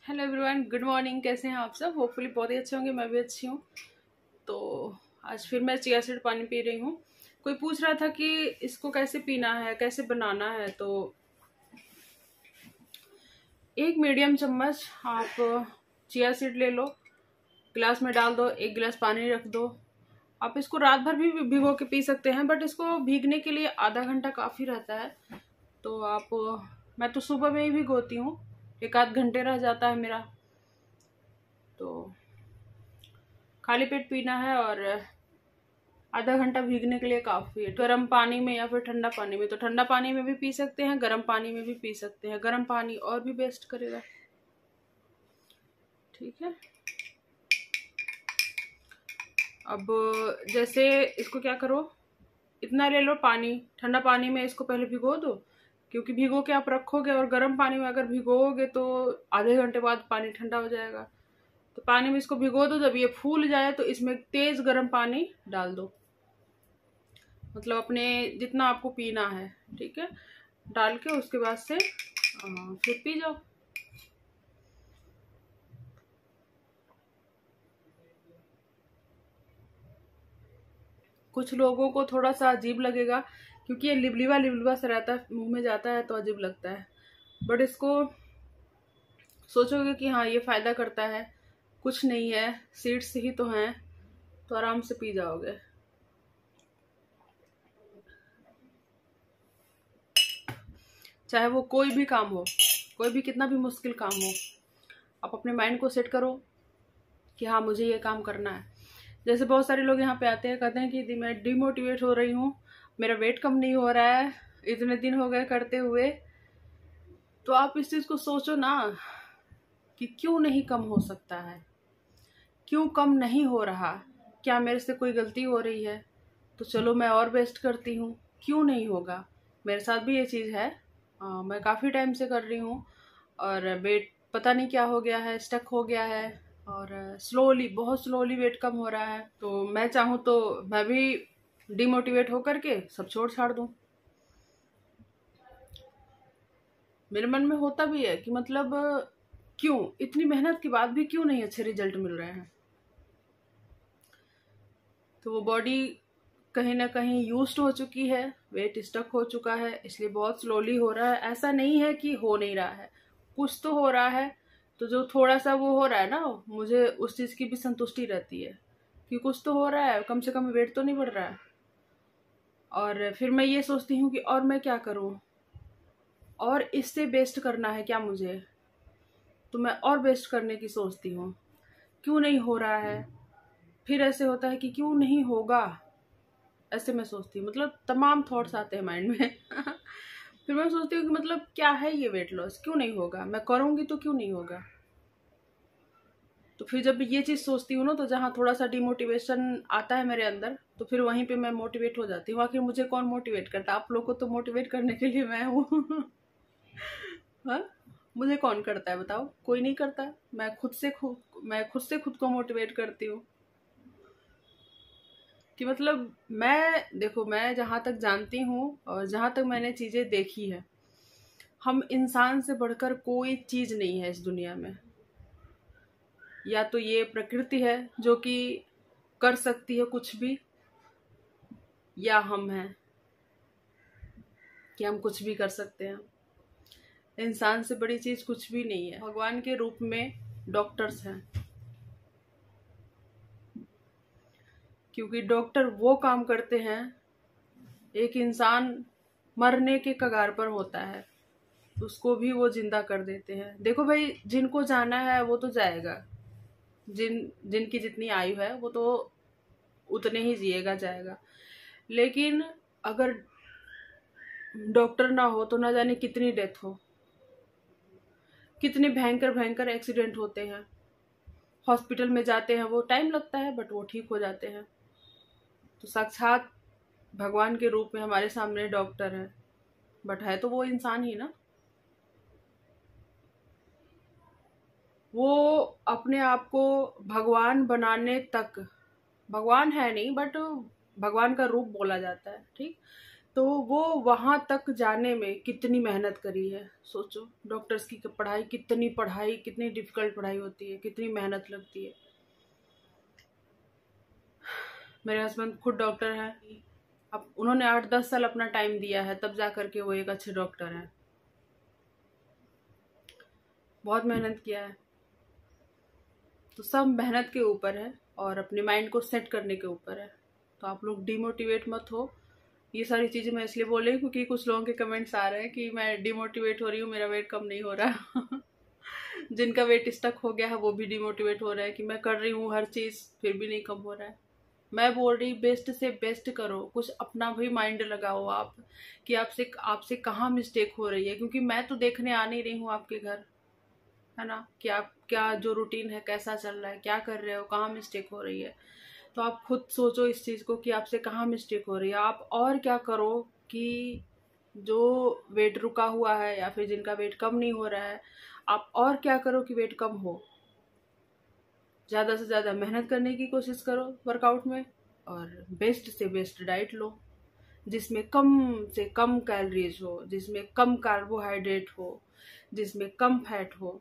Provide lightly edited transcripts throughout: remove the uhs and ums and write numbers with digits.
Hello everyone, good morning. कैसे हैं आप सब? होपफुली बहुत ही अच्छे होंगे। मैं भी अच्छी हूँ। तो आज फिर मैं चिया सीड पानी पी रही हूँ। कोई पूछ रहा था कि इसको कैसे पीना है, कैसे बनाना है। तो एक मीडियम चम्मच आप चिया सीड ले लो, गिलास में डाल दो, एक गिलास पानी रख दो। आप इसको रात भर भी भिगो के पी सकते हैं, बट इसको भीगने के लिए आधा घंटा काफ़ी रहता है। तो मैं तो सुबह में ही भिगोती हूँ, एक आध घंटे रह जाता है मेरा। तो खाली पेट पीना है और आधा घंटा भीगने के लिए काफ़ी है। गर्म पानी में या फिर ठंडा पानी में, तो ठंडा पानी में भी पी सकते हैं, गर्म पानी में भी पी सकते हैं। गर्म पानी और भी बेस्ट करेगा। ठीक है। अब जैसे इसको क्या करो, इतना ले लो पानी, ठंडा पानी में इसको पहले भिगो दो, क्योंकि भिगो के आप रखोगे और गर्म पानी में अगर भिगोगे तो आधे घंटे बाद पानी ठंडा हो जाएगा। तो पानी में इसको भिगो दो, जब ये फूल जाए तो इसमें तेज गर्म पानी डाल दो, मतलब अपने जितना आपको पीना है। ठीक है, डाल के उसके बाद से फिर पी जाओ। कुछ लोगों को थोड़ा सा अजीब लगेगा, क्योंकि ये लिबलिवा लिबलिवा सा रहता है, मुंह में जाता है तो अजीब लगता है। बट इसको सोचोगे कि हाँ ये फायदा करता है, कुछ नहीं है, सीड्स ही तो हैं, तो आराम से पी जाओगे। चाहे वो कोई भी काम हो, कोई भी कितना भी मुश्किल काम हो, आप अपने माइंड को सेट करो कि हाँ मुझे ये काम करना है। जैसे बहुत सारे लोग यहाँ पे आते हैं, कहते हैं कि मैं डिमोटिवेट हो रही हूँ, मेरा वेट कम नहीं हो रहा है, इतने दिन हो गए करते हुए। तो आप इस चीज़ को सोचो ना कि क्यों नहीं कम हो सकता है, क्यों कम नहीं हो रहा, क्या मेरे से कोई गलती हो रही है? तो चलो मैं और बेस्ट करती हूँ, क्यों नहीं होगा? मेरे साथ भी ये चीज़ है। मैं काफ़ी टाइम से कर रही हूँ और वेट पता नहीं क्या हो गया है, स्टक हो गया है और स्लोली, बहुत स्लोली वेट कम हो रहा है। तो मैं चाहूँ तो मैं भी डिमोटिवेट होकर के सब छोड़ छाड़ दूँ। मेरे मन में होता भी है कि मतलब क्यों इतनी मेहनत के बाद भी क्यों नहीं अच्छे रिजल्ट मिल रहे हैं। तो वो बॉडी कहीं ना कहीं यूज्ड हो चुकी है, वेट स्टक हो चुका है, इसलिए बहुत स्लोली हो रहा है। ऐसा नहीं है कि हो नहीं रहा है, कुछ तो हो रहा है। तो जो थोड़ा सा वो हो रहा है ना, मुझे उस चीज़ की भी संतुष्टि रहती है कि कुछ तो हो रहा है, कम से कम वेट तो नहीं बढ़ रहा है। और फिर मैं ये सोचती हूँ कि और मैं क्या करूँ, और इससे बेस्ट करना है क्या मुझे, तो मैं और बेस्ट करने की सोचती हूँ। क्यों नहीं हो रहा है, फिर ऐसे होता है कि क्यों नहीं होगा, ऐसे मैं सोचती हूँ। मतलब तमाम थॉट्स आते हैं माइंड में फिर मैं सोचती हूँ कि मतलब क्या है ये वेट लॉस, क्यों नहीं होगा, मैं करूँगी तो क्यों नहीं होगा। तो फिर जब ये चीज़ सोचती हूँ ना, तो जहाँ थोड़ा सा डिमोटिवेशन आता है मेरे अंदर, तो फिर वहीं पे मैं मोटिवेट हो जाती हूँ। आखिर मुझे कौन मोटिवेट करता है? आप लोग को तो मोटिवेट करने के लिए मैं हूँ हाँ, मुझे कौन करता है बताओ? कोई नहीं करता। मैं खुद से खुद को मोटिवेट करती हूँ कि मतलब देखो, मैं जहाँ तक जानती हूँ और जहाँ तक मैंने चीज़ें देखी है, हम इंसान से बढ़कर कोई चीज़ नहीं है इस दुनिया में। या तो ये प्रकृति है जो कि कर सकती है कुछ भी, या हम हैं कि हम कुछ भी कर सकते हैं। इंसान से बड़ी चीज़ कुछ भी नहीं है। भगवान के रूप में डॉक्टर्स हैं, क्योंकि डॉक्टर वो काम करते हैं, एक इंसान मरने के कगार पर होता है, उसको भी वो जिंदा कर देते हैं। देखो भाई, जिनको जाना है वो तो जाएगा, जिनकी जितनी आयु है वो तो उतने ही जिएगा, जाएगा। लेकिन अगर डॉक्टर ना हो तो ना जाने कितनी डेथ हो, कितने भयंकर भयंकर एक्सीडेंट होते हैं। हॉस्पिटल में जाते हैं, वो टाइम लगता है बट वो ठीक हो जाते हैं। तो साक्षात भगवान के रूप में हमारे सामने डॉक्टर है, बट है तो वो इंसान ही ना। वो अपने आप को भगवान बनाने तक, भगवान है नहीं बट भगवान का रूप बोला जाता है, ठीक। तो वो वहाँ तक जाने में कितनी मेहनत करी है। सोचो, डॉक्टर्स की पढ़ाई, कितनी डिफिकल्ट पढ़ाई होती है, कितनी मेहनत लगती है। मेरे हस्बैंड खुद डॉक्टर हैं। अब उन्होंने 8-10 साल अपना टाइम दिया है, तब जा करके वो एक अच्छे डॉक्टर हैं। बहुत मेहनत किया है। तो सब मेहनत के ऊपर है और अपने माइंड को सेट करने के ऊपर है। तो आप लोग डिमोटिवेट मत हो। ये सारी चीज़ें मैं इसलिए बोल रही हूँ क्योंकि कुछ लोगों के कमेंट्स आ रहे हैं कि मैं डिमोटिवेट हो रही हूँ, मेरा वेट कम नहीं हो रहा। जिनका वेट स्टक हो गया है वो भी डिमोटिवेट हो रहा है कि मैं कर रही हूँ हर चीज़ फिर भी नहीं कम हो रहा है। मैं बोल रही बेस्ट से बेस्ट करो, कुछ अपना भी माइंड लगाओ आप कि आपसे कहाँ मिस्टेक हो रही है, क्योंकि मैं तो देखने आ नहीं रही हूँ आपके घर, है ना, कि आप क्या जो रूटीन है कैसा चल रहा है, क्या कर रहे हो, कहाँ मिस्टेक हो रही है। तो आप खुद सोचो इस चीज़ को कि आपसे कहाँ मिस्टेक हो रही है। आप और क्या करो कि जो वेट रुका हुआ है या फिर जिनका वेट कम नहीं हो रहा है, आप और क्या करो कि वेट कम हो। ज़्यादा से ज़्यादा मेहनत करने की कोशिश करो वर्कआउट में, और बेस्ट से बेस्ट डाइट लो जिसमें कम से कम कैलोरीज हो, जिसमें कम कार्बोहाइड्रेट हो, जिसमें कम फैट हो।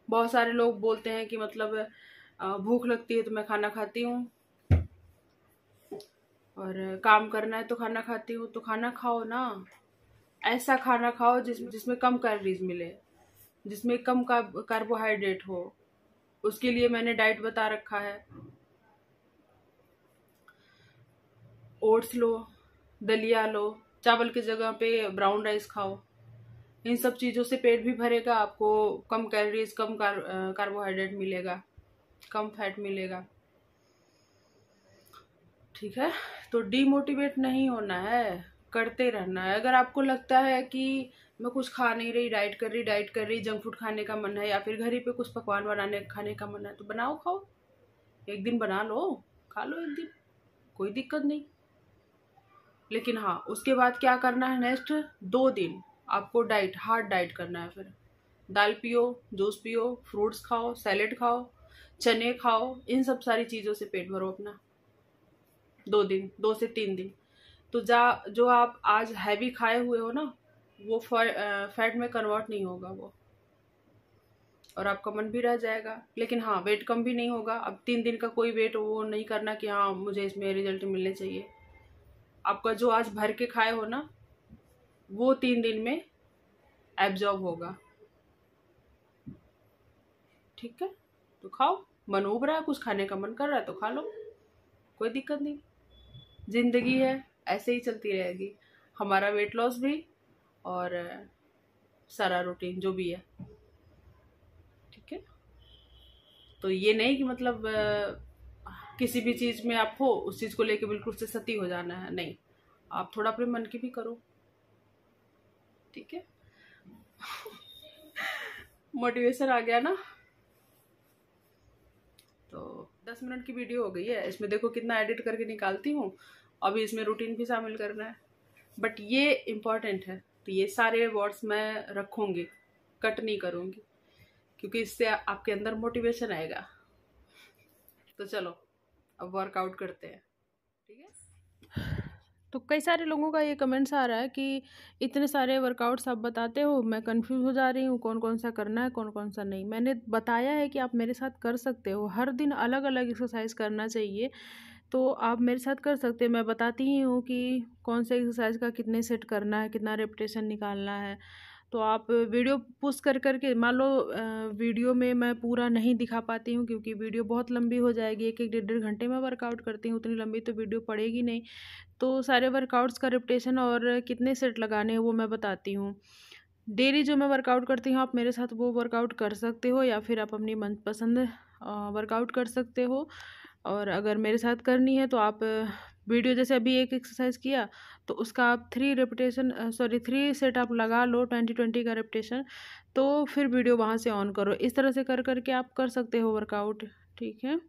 बहुत सारे लोग बोलते हैं कि मतलब भूख लगती है तो मैं खाना खाती हूँ, और काम करना है तो खाना खाती हूँ। तो खाना खाओ ना, ऐसा खाना खाओ जिसमें कम कैलोरीज मिले, जिसमें कम कार्बोहाइड्रेट हो। उसके लिए मैंने डाइट बता रखा है। ओट्स लो, दलिया लो, चावल की जगह पे ब्राउन राइस खाओ। इन सब चीज़ों से पेट भी भरेगा, आपको कम कैलोरीज, कम कार्बोहाइड्रेट मिलेगा, कम फैट मिलेगा। ठीक है, तो डीमोटिवेट नहीं होना है, करते रहना है। अगर आपको लगता है कि मैं कुछ खा नहीं रही, डाइट कर रही, जंक फूड खाने का मन है या फिर घर ही पे कुछ पकवान खाने का मन है, तो बनाओ खाओ। एक दिन बना लो, खा लो एक दिन, कोई दिक्कत नहीं। लेकिन हाँ, उसके बाद क्या करना है, नेक्स्ट 2 दिन आपको हार्ड डाइट करना है। फिर दाल पियो, जूस पियो, फ्रूट्स खाओ, सैलेड खाओ, चने खाओ, इन सब सारी चीज़ों से पेट भरो अपना। 2 दिन, 2 से 3 दिन। तो जो आप आज हैवी खाए हुए हो ना, वो फैट में कन्वर्ट नहीं होगा वो, और आपका मन भी रह जाएगा। लेकिन हाँ, वेट कम भी नहीं होगा। अब 3 दिन का कोई वेट वो नहीं करना कि हाँ मुझे इसमें रिजल्ट मिलने चाहिए। आपका जो आज भर के खाए हो ना, वो 3 दिन में एब्जॉर्ब होगा। ठीक है, तो खाओ। मन उब रहा है, कुछ खाने का मन कर रहा है तो खा लो, कोई दिक्कत नहीं। जिंदगी है, ऐसे ही चलती रहेगी। हमारा वेट लॉस भी और सारा रूटीन जो भी है। ठीक है, तो ये नहीं कि मतलब किसी भी चीज में आप हो उस चीज को लेके बिल्कुल से सती हो जाना है, नहीं। आप थोड़ा अपने मन की भी करो। ठीक है, मोटिवेशन आ गया ना। तो 10 मिनट की वीडियो हो गई है, इसमें देखो कितना एडिट करके निकालती हूँ। अभी इसमें रूटीन भी शामिल करना है, बट ये इम्पोर्टेंट है। तो ये सारे वर्ड्स मैं रखूंगी, कट नहीं करूंगी, क्योंकि इससे आपके अंदर मोटिवेशन आएगा। तो चलो अब वर्कआउट करते हैं। ठीक है, तो कई सारे लोगों का ये कमेंट्स आ रहा है कि इतने सारे वर्कआउट्स आप बताते हो, मैं कंफ्यूज हो जा रही हूँ कौन कौन सा करना है, कौन कौन सा नहीं। मैंने बताया है कि आप मेरे साथ कर सकते हो, हर दिन अलग अलग एक्सरसाइज करना चाहिए, तो आप मेरे साथ कर सकते हैं। मैं बताती ही हूँ कि कौन से एक्सरसाइज का कितने सेट करना है, कितना रेपिटेशन निकालना है। तो आप वीडियो पुश कर करके, मान लो वीडियो में मैं पूरा नहीं दिखा पाती हूँ क्योंकि वीडियो बहुत लंबी हो जाएगी, 1-1 1.5 घंटे में वर्कआउट करती हूँ, उतनी लंबी तो वीडियो पड़ेगी नहीं। तो सारे वर्कआउट्स का रेपिटेशन और कितने सेट लगाने हैं वो मैं बताती हूँ। डेली जो मैं वर्कआउट करती हूँ, आप मेरे साथ वो वर्कआउट कर सकते हो, या फिर आप अपनी मनपसंद वर्कआउट कर सकते हो। और अगर मेरे साथ करनी है तो आप वीडियो, जैसे अभी एक एक्सरसाइज किया तो उसका आप 3 सेट आप लगा लो, 20-20 का रेपिटेशन। तो फिर वीडियो वहाँ से ऑन करो, इस तरह से कर करके आप कर सकते हो वर्कआउट। ठीक है,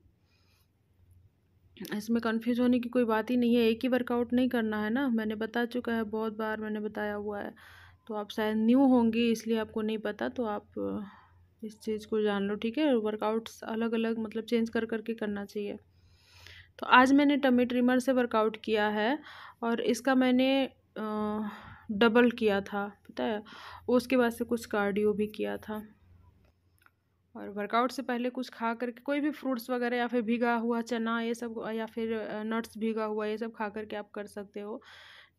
इसमें कंफ्यूज होने की कोई बात ही नहीं है। एक ही वर्कआउट नहीं करना है ना, मैंने बता चुका है, बहुत बार मैंने बताया हुआ है। तो आप शायद न्यू होंगी इसलिए आपको नहीं पता, तो आप इस चीज़ को जान लो। ठीक है, वर्कआउट्स अलग अलग मतलब चेंज कर करके करना चाहिए। तो आज मैंने टमी ट्रिमर से वर्कआउट किया है, और इसका मैंने डबल किया था, पता है। उसके बाद से कुछ कार्डियो भी किया था। और वर्कआउट से पहले कुछ खा करके, कोई भी फ्रूट्स वगैरह या फिर भीगा हुआ चना ये सब, या फिर नट्स भीगा हुआ, ये सब खा करके आप कर सकते हो,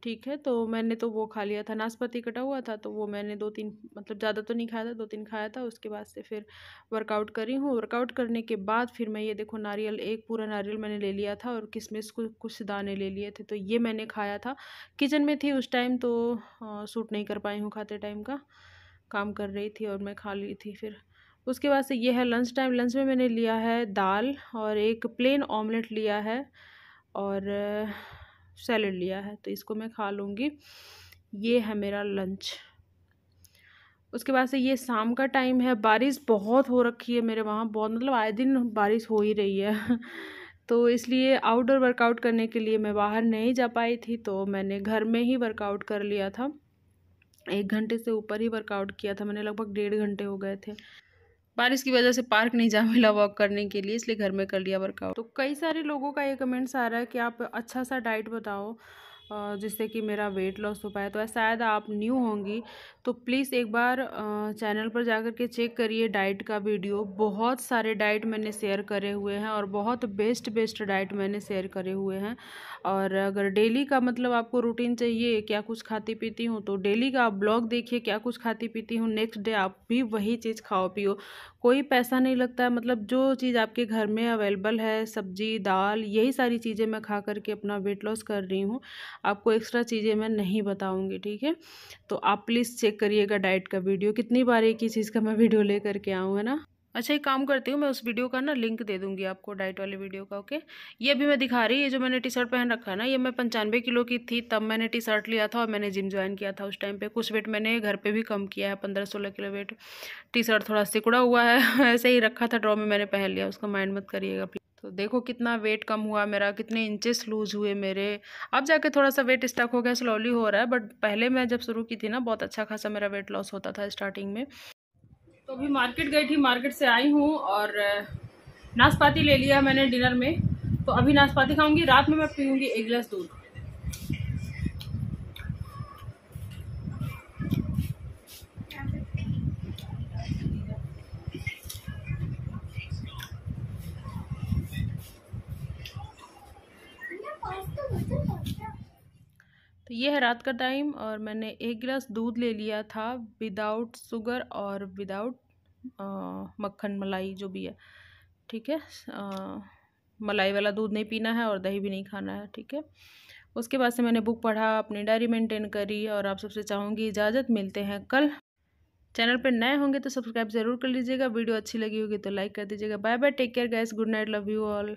ठीक है। तो मैंने तो वो खा लिया था, नाशपाती कटा हुआ था, तो वो मैंने 2-3, मतलब ज़्यादा तो नहीं खाया था, 2-3 खाया था। उसके बाद से फिर वर्कआउट करी हूँ। वर्कआउट करने के बाद फिर मैं ये देखो नारियल, एक पूरा नारियल मैंने ले लिया था और किशमिश कुछ दाने ले लिए थे, तो ये मैंने खाया था। किचन में थी उस टाइम, तो सूट नहीं कर पाई हूँ खाते टाइम का, काम कर रही थी और मैं खा ली थी। फिर उसके बाद से ये है लंच टाइम। लंच में मैंने लिया है दाल और एक प्लेन ऑमलेट लिया है और सैलेड लिया है, तो इसको मैं खा लूँगी। ये है मेरा लंच। उसके बाद से ये शाम का टाइम है। बारिश बहुत हो रखी है मेरे वहाँ, बहुत, मतलब आए दिन बारिश हो ही रही है तो इसलिए आउटडोर वर्कआउट करने के लिए मैं बाहर नहीं जा पाई थी, तो मैंने घर में ही वर्कआउट कर लिया था। 1 घंटे से ऊपर ही वर्कआउट किया था मैंने, लगभग 1.5 घंटे हो गए थे। बारिश की वजह से पार्क नहीं जा मिला वॉक करने के लिए, इसलिए घर में कर लिया वर्कआउट। तो कई सारे लोगों का ये कमेंट्स आ रहा है कि आप अच्छा सा डाइट बताओ जिससे कि मेरा वेट लॉस हो पाए। तो शायद आप न्यू होंगी तो प्लीज़ एक बार चैनल पर जाकर के चेक करिए डाइट का वीडियो। बहुत सारे डाइट मैंने शेयर करे हुए हैं और बहुत बेस्ट डाइट मैंने शेयर करे हुए हैं। और अगर डेली का मतलब आपको रूटीन चाहिए, क्या कुछ खाती पीती हूँ, तो डेली का आप ब्लॉग देखिए, क्या कुछ खाती पीती हूँ, नेक्स्ट डे आप भी वही चीज़ खाओ पियो। कोई पैसा नहीं लगता है, मतलब जो चीज़ आपके घर में अवेलेबल है, सब्जी दाल, यही सारी चीज़ें मैं खा करके अपना वेट लॉस कर रही हूँ। आपको एक्स्ट्रा चीज़ें मैं नहीं बताऊँगी, ठीक है। तो आप प्लीज़ चेक करिएगा डाइट का वीडियो, कितनी बार एक ही चीज़ का मैं वीडियो ले करके आऊँ, है ना। अच्छा, एक काम करती हूँ, मैं उस वीडियो का ना लिंक दे दूँगी आपको, डाइट वाले वीडियो का, ओके। ये अभी मैं दिखा रही, ये जो मैंने टी शर्ट पहन रखा है ना, ये मैं 95 किलो की थी तब मैंने टी शर्ट लिया था और मैंने जिम ज्वाइन किया था उस टाइम पे। कुछ वेट मैंने घर पे भी कम किया है, 15-16 किलो वेट। टी शर्ट थोड़ा सिकुड़ा हुआ है ऐसे ही रखा था ड्रॉ में, मैंने पहन लिया, उसको माइंड मत करिएगा प्लीज। तो देखो कितना वेट कम हुआ मेरा, कितने इंचेस लूज हुए मेरे। अब जाके थोड़ा सा वेट स्टक हो गया, स्लोली हो रहा है, बट पहले मैं जब शुरू की थी ना, बहुत अच्छा खासा मेरा वेट लॉस होता था स्टार्टिंग में। तो अभी मार्केट गई थी, मार्केट से आई हूँ और नाशपाती ले लिया मैंने डिनर में। तो अभी नाशपाती खाऊंगी, रात में मैं पीऊंगी 1 गिलास दूध। तो ये है रात का टाइम और मैंने 1 गिलास दूध ले लिया था, विदाउट शुगर और विदाउट मक्खन मलाई जो भी है, ठीक है। मलाई वाला दूध नहीं पीना है और दही भी नहीं खाना है, ठीक है। उसके बाद से मैंने बुक पढ़ा, अपनी डायरी मेंटेन करी और आप सबसे चाहूँगी इजाज़त, मिलते हैं कल। चैनल पर नए होंगे तो सब्सक्राइब ज़रूर कर लीजिएगा, वीडियो अच्छी लगी होगी तो लाइक कर दीजिएगा। Bye bye, take care guys, good night, love you all.